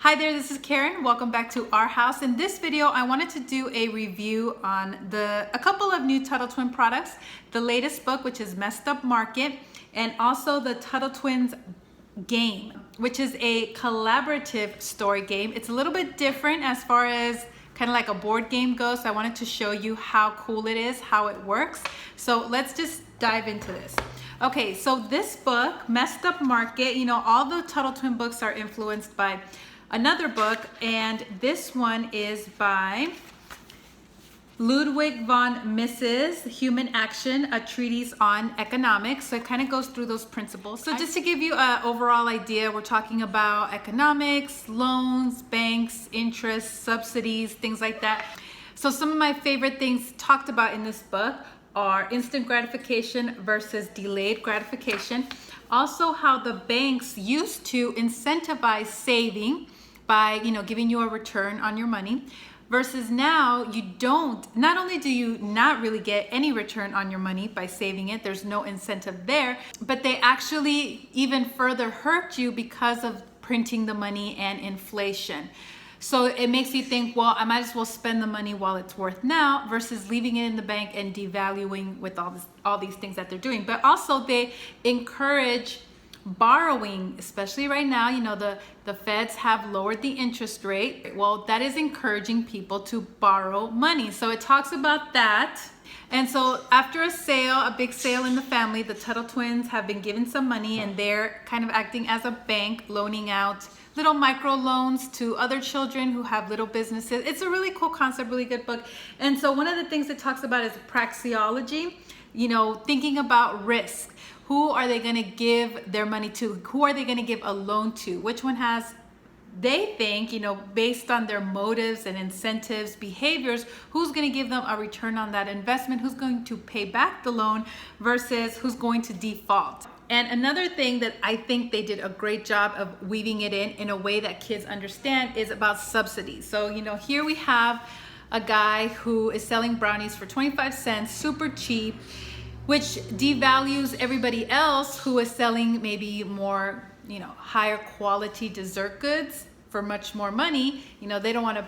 Hi there, this is Karen. Welcome back to our house. In this video, I wanted to do a review on a couple of new Tuttle Twin products, the latest book, which is Messed Up Market, and also the Tuttle Twins game, which is a collaborative story game. It's a little bit different as far as kind of like a board game goes. So I wanted to show you how cool it is, how it works. So let's just dive into this. Okay, so this book, Messed Up Market, all the Tuttle Twin books are influenced by another book, and this one is by Ludwig von Mises, Human Action, a treatise on economics. So it kind of goes through those principles. So just to give you an overall idea, we're talking about economics, loans, banks, interest, subsidies, things like that. So some of my favorite things talked about in this book are instant gratification versus delayed gratification. Also how the banks used to incentivize saving by giving you a return on your money, versus now you don't. Not only do you not really get any return on your money by saving it, there's no incentive there, but they actually even further hurt you because of printing the money and inflation. So it makes you think, well, I might as well spend the money while it's worth now versus leaving it in the bank and devaluing with all these things that they're doing. But also they encourage borrowing, especially right now. The feds have lowered the interest rate. Well, that is encouraging people to borrow money. So it talks about that. And so after a big sale in the family, the Tuttle Twins have been given some money, and they're kind of acting as a bank, loaning out little micro loans to other children who have little businesses. It's a really cool concept, really good book. And so one of the things it talks about is praxeology, thinking about risk. Who are they going to give their money to? Who are they going to give a loan to? Which one has, they think, based on their motives and incentives, behaviors, who's going to give them a return on that investment? Who's going to pay back the loan versus who's going to default? And another thing that I think they did a great job of weaving it in a way that kids understand is about subsidies. So, here we have a guy who is selling brownies for 25 cents, super cheap, which devalues everybody else who is selling maybe more, higher quality dessert goods for much more money. They don't want to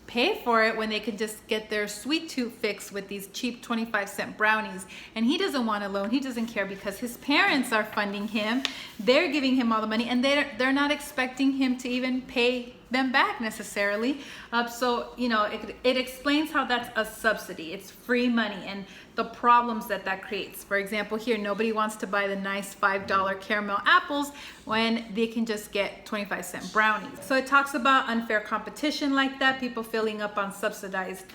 pay for it when they can just get their sweet tooth fixed with these cheap 25-cent brownies. And he doesn't want a loan. He doesn't care because his parents are funding him. They're giving him all the money, and they're not expecting him to even pay them back necessarily. So it explains how that's a subsidy. It's free money and the problems that creates. For example, here, nobody wants to buy the nice $5 caramel apples when they can just get 25-cent brownies. So it talks about unfair competition like that, people filling up on subsidized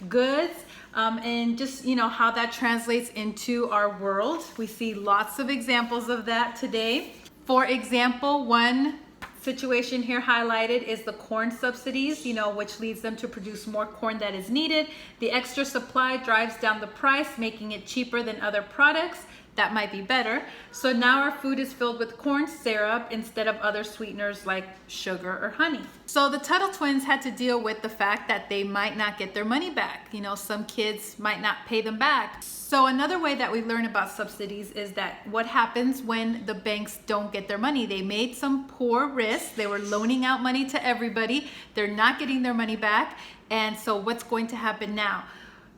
goods, and just how that translates into our world. We see lots of examples of that today. For example, one situation here highlighted is the corn subsidies, which leads them to produce more corn that is needed. The extra supply drives down the price, making it cheaper than other products that might be better. So now our food is filled with corn syrup instead of other sweeteners like sugar or honey. So the Tuttle Twins had to deal with the fact that they might not get their money back. Some kids might not pay them back. So another way that we learn about subsidies is that what happens when the banks don't get their money. They made some poor risks. They were loaning out money to everybody. They're not getting their money back. And so what's going to happen now?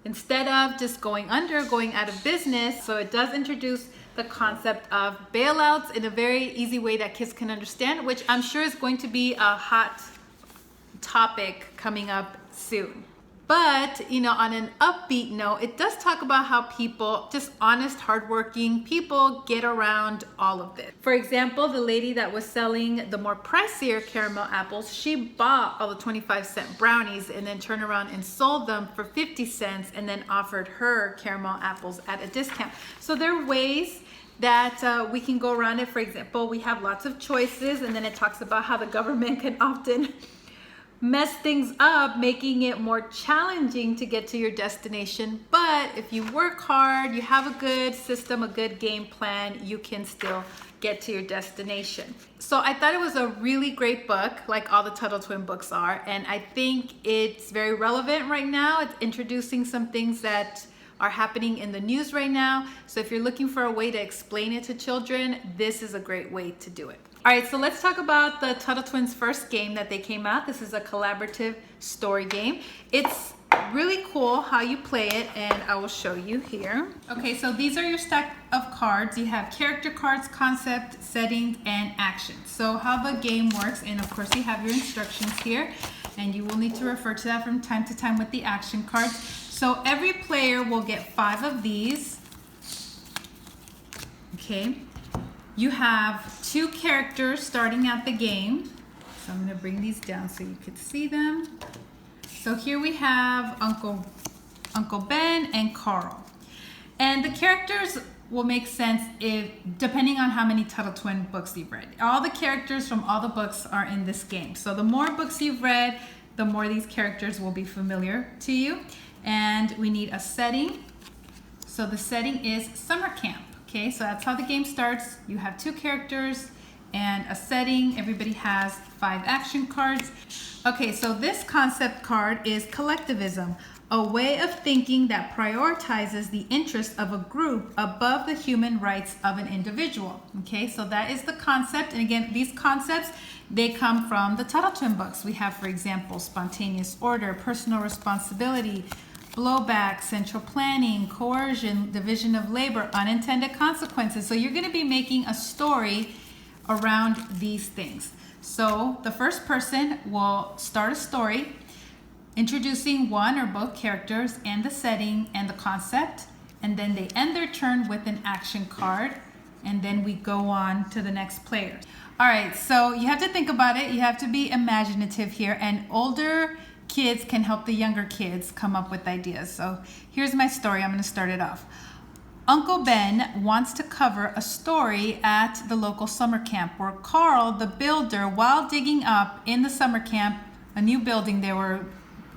Instead of just going under, going out of business, so it does introduce the concept of bailouts in a very easy way that kids can understand, which I'm sure is going to be a hot topic coming up soon. But, on an upbeat note, it does talk about how people, just honest, hardworking people, get around all of this. For example, the lady that was selling the more pricier caramel apples, she bought all the 25-cent brownies and then turned around and sold them for 50 cents and then offered her caramel apples at a discount. So there are ways that we can go around it. For example, we have lots of choices, and then it talks about how the government can often mess things up, making it more challenging to get to your destination. But if you work hard, you have a good system, a good game plan, you can still get to your destination. So I thought it was a really great book, like all the Tuttle Twin books are, and I think it's very relevant right now. It's introducing some things that are happening in the news right now. So if you're looking for a way to explain it to children, this is a great way to do it. All right, so let's talk about the Tuttle Twins' first game that they came out. This is a collaborative story game. It's really cool how you play it, and I will show you here. Okay, so these are your stack of cards. You have character cards, concept, settings, and actions. So how the game works, and of course you have your instructions here, and you will need to refer to that from time to time with the action cards. So every player will get 5 of these. Okay, you have 2 characters starting out the game. So I'm going to bring these down so you could see them. So here we have Uncle Ben and Carl. And the characters will make sense depending on how many Tuttle Twin books you've read. All the characters from all the books are in this game. So the more books you've read, the more these characters will be familiar to you. And we need a setting. So the setting is summer camp. Okay, so that's how the game starts. You have 2 characters and a setting. Everybody has 5 action cards. Okay, so this concept card is collectivism, a way of thinking that prioritizes the interest of a group above the human rights of an individual. Okay, so that is the concept. And again, these concepts, they come from the Tuttle Twin books. We have, for example, spontaneous order, personal responsibility, blowback, central planning, coercion, division of labor, unintended consequences. So you're going to be making a story around these things. So the first person will start a story introducing one or both characters and the setting and the concept, and then they end their turn with an action card, and then we go on to the next player. All right, so you have to think about it. You have to be imaginative here, and older kids can help the younger kids come up with ideas. So here's my story. I'm going to start it off. Uncle Ben wants to cover a story at the local summer camp where Carl, the builder, while digging up in the summer camp a new building they were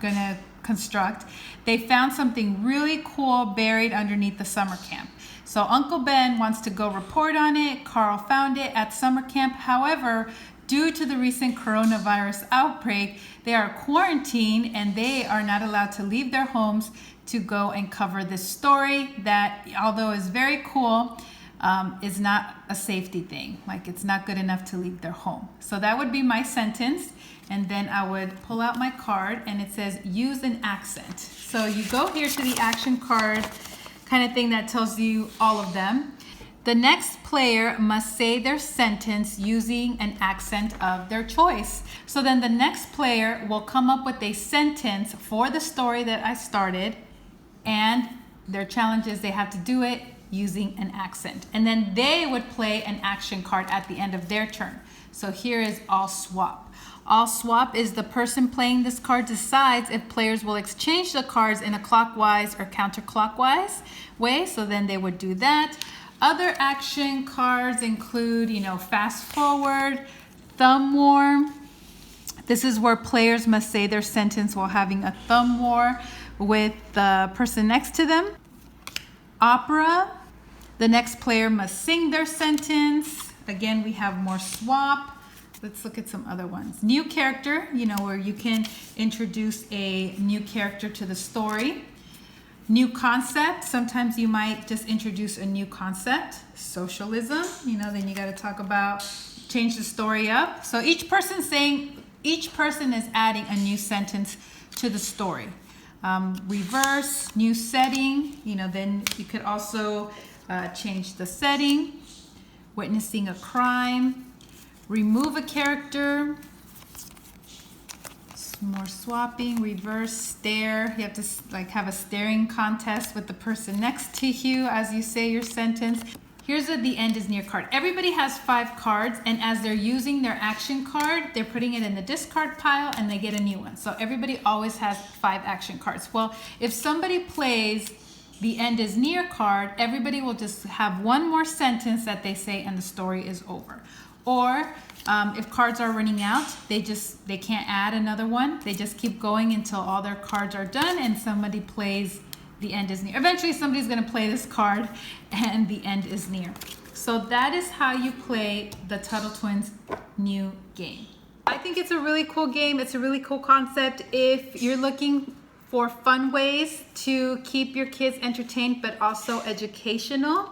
going to construct, they found something really cool buried underneath the summer camp. So Uncle Ben wants to go report on it. Carl found it at summer camp. However, due to the recent coronavirus outbreak, they are quarantined and they are not allowed to leave their homes to go and cover this story that, although is very cool, is not a safety thing. Like, it's not good enough to leave their home. So that would be my sentence. And then I would pull out my card and it says use an accent. So you go here to the action card kind of thing that tells you all of them. The next player must say their sentence using an accent of their choice. So then the next player will come up with a sentence for the story that I started, and their challenge is they have to do it using an accent. And then they would play an action card at the end of their turn. So here is all swap. All swap is the person playing this card decides if players will exchange the cards in a clockwise or counterclockwise way. So then they would do that. Other action cards include, fast forward, thumb war. This is where players must say their sentence while having a thumb war with the person next to them. Opera, the next player must sing their sentence. Again, we have more swap. Let's look at some other ones. New character, where you can introduce a new character to the story. New concept, sometimes you might just introduce a new concept. Socialism, then you got to talk about, change the story up. So each person is adding a new sentence to the story. Reverse, new setting, then you could also change the setting. Witnessing a crime. Remove a character. Some more swapping. Reverse, stare. You have to have a staring contest with the person next to you as you say your sentence. Here's the end is near card. Everybody has 5 cards, and as they're using their action card, they're putting it in the discard pile and they get a new one. So everybody always has 5 action cards. Well, if somebody plays the end is near card, everybody will just have one more sentence that they say and the story is over. Or if cards are running out, they can't add another one. They just keep going until all their cards are done and somebody plays the end is near. Eventually somebody's going to play this card and the end is near. So that is how you play the Tuttle Twins new game. I think it's a really cool game. It's a really cool concept. If you're looking for fun ways to keep your kids entertained but also educational,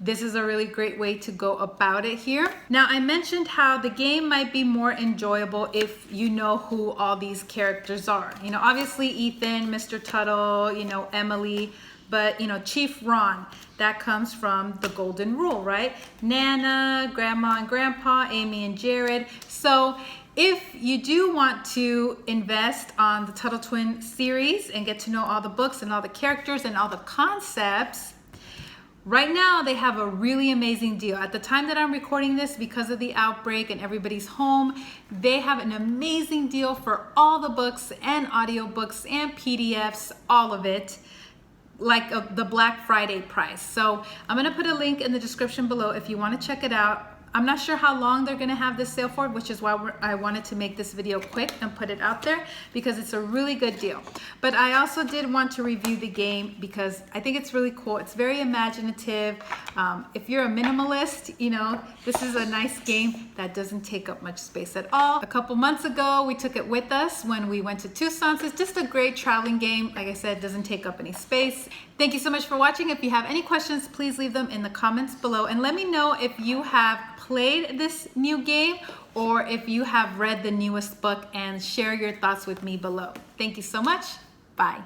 this is a really great way to go about it here. Now, I mentioned how the game might be more enjoyable if you know who all these characters are. You know, obviously Ethan, Mr. Tuttle, you know, Emily, but you know, Chief Ron, that comes from the Golden Rule, right? Nana, Grandma and Grandpa, Amy and Jared. So if you do want to invest on the Tuttle Twin series and get to know all the books and all the characters and all the concepts, right now they have a really amazing deal. At the time that I'm recording this, because of the outbreak and everybody's home, they have an amazing deal for all the books and audiobooks and PDFs, all of it, like the Black Friday price. So I'm gonna put a link in the description below if you wanna check it out. I'm not sure how long they're gonna have this sale for, which is why I wanted to make this video quick and put it out there, because it's a really good deal. But I also did want to review the game because I think it's really cool. It's very imaginative. If you're a minimalist, you know, this is a nice game that doesn't take up much space at all. A couple months ago, we took it with us when we went to Tucson. So it's just a great traveling game. Like I said, it doesn't take up any space. Thank you so much for watching. If you have any questions, please leave them in the comments below and let me know if you have played this new game or if you have read the newest book, and share your thoughts with me below. Thank you so much. Bye.